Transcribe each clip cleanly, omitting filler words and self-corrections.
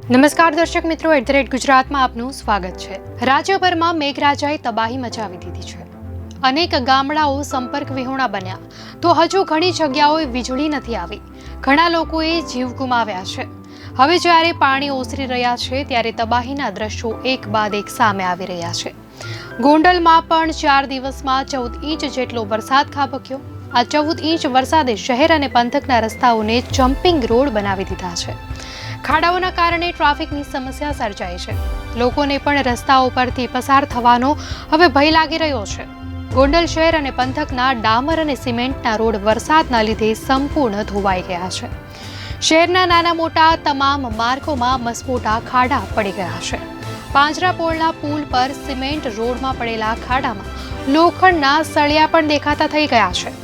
નમસ્કાર દર્શક મિત્રો, @ગુજરાતમાં આપનું સ્વાગત છે। રાજ્યભરમાં મેઘરાજાએ તબાહી મચાવી દીધી છે। અનેક ગામડાઓ સંપર્ક વિહોણા બન્યા તો હજુ ઘણી જગ્યાઓએ વીજળી નથી આવી। ઘણા લોકોએ જીવ ગુમાવ્યા છે। હવે જ્યારે પાણી ઓસરી રહ્યા છે ત્યારે તબાહીના દ્રશ્યો એક બાદ એક સામે આવી રહ્યા છે। ગોંડલમાં પણ 4 દિવસમાં 14 ઇંચ જેટલો વરસાદ ખાબક્યો। આ 14 ઇંચ વરસાદે શહેર અને પંથકના રસ્તાઓને જમ્પિંગ રોડ બનાવી દીધા છે। ખાડાઓના કારણે ટ્રાફિકની સમસ્યા સર્જાઈ છે। લોકોને પણ રસ્તાઓ પરથી પસાર થવાનો હવે ભય લાગી રહ્યો છે। ગોંડલ શહેર અને પંથકના ડામર અને સિમેન્ટના રોડ વરસાદના લીધે સંપૂર્ણ ધોવાઈ ગયા છે। શહેરના નાના મોટા તમામ માર્ગોમાં મસમોટા ખાડા પડી ગયા છે। પાંજરાપોળના પુલ પર સિમેન્ટ રોડમાં પડેલા ખાડામાં લોખંડના સળિયા પણ દેખાતા થઈ ગયા છે।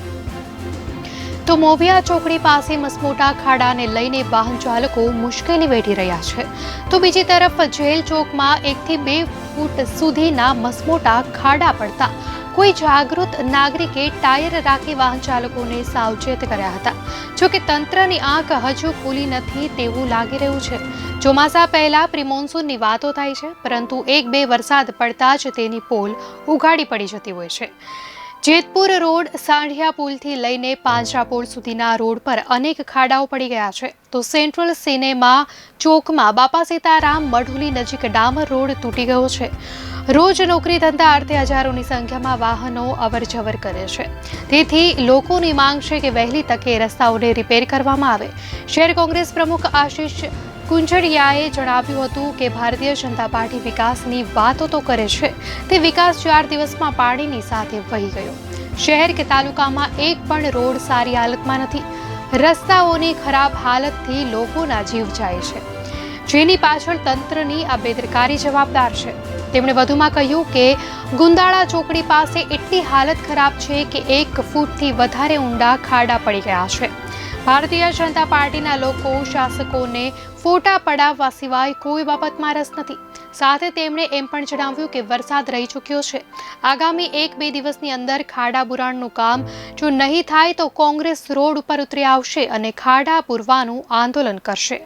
તો મોવિયા ચોકડી પાસે મસમોટા ખાડાને લઈને વાહન ચાલકો મુશ્કેલી વેઠી રહ્યા છે। તો બીજી તરફ જેલ ચોકમાં 1 થી 2 ફૂટ સુધીના મસમોટા ખાડા પડતા કોઈ જાગૃત નાગરિકે ટાયર રાખી વાહન ચાલકોને સાવચેત કર્યા હતા। જોકે તંત્રની આંખ હજુ ખુલી નથી તેવું લાગી રહ્યું છે। ચોમાસા પહેલા પ્રિમોન્સૂનની વાતો થાય છે, પરંતુ 1-2 વરસાદ પડતા જ તેની પોલ ઉઘાડી પડી જતી હોય છે। જેતપુર રોડ સાંઢિયા પુલથી લઈને પાંજરાપોળ સુધીના રોડ પર અનેક ખાડાઓ પડી ગયા છે। તો સેન્ટ્રલ સિનેમા ચોકમાં બાપા સીતારામ મઢુલી નજીક ડામર રોડ તૂટી ગયો છે। રોજ નોકરી ધંધા અર્થે હજારોની સંખ્યામાં વાહનો અવરજવર કરે છે। તેથી લોકોની માંગ છે કે વહેલી તકે રસ્તાઓને રિપેર કરવામાં આવે। શહેર કોંગ્રેસ પ્રમુખ આશિષ કુંજડિયાએ જણાવ્યું હતું કે ભારતીય જનતા પાર્ટી વિકાસની વાતો તો કરે છે, તે વિકાસ 4 દિવસમાં પાણીની સાથે વહી ગયો। શહેર કે તાલુકામાં એક પણ રોડ સારી હાલતમાં નથી। રસ્તાઓની ખરાબ હાલતથી લોકોના જીવ જાય છે, જેની પાછળ તંત્રની આ બેદરકારી જવાબદાર છે। તેમણે વધુમાં કહ્યું કે ગુંદાળા ચોકડી પાસે એટલી હાલત ખરાબ છે કે 1 ફૂટથી વધારે ઊંડા ખાડા પડી ગયા છે। ભારતીય જનતા પાર્ટીના લોકો શાસકોને ફોટા પડાવવા સિવાય કોઈ બાબતમાં રસ નથી। સાથે તેમણે એમ પણ જણાવ્યું કે વરસાદ રહી ચૂક્યો છે। આગામી 1-2 દિવસની અંદર ખાડા બુરાણનું કામ જો નહીં થાય તો કોંગ્રેસ રોડ ઉપર ઉતરી આવશે અને ખાડા પૂરવાનું આંદોલન કરશે।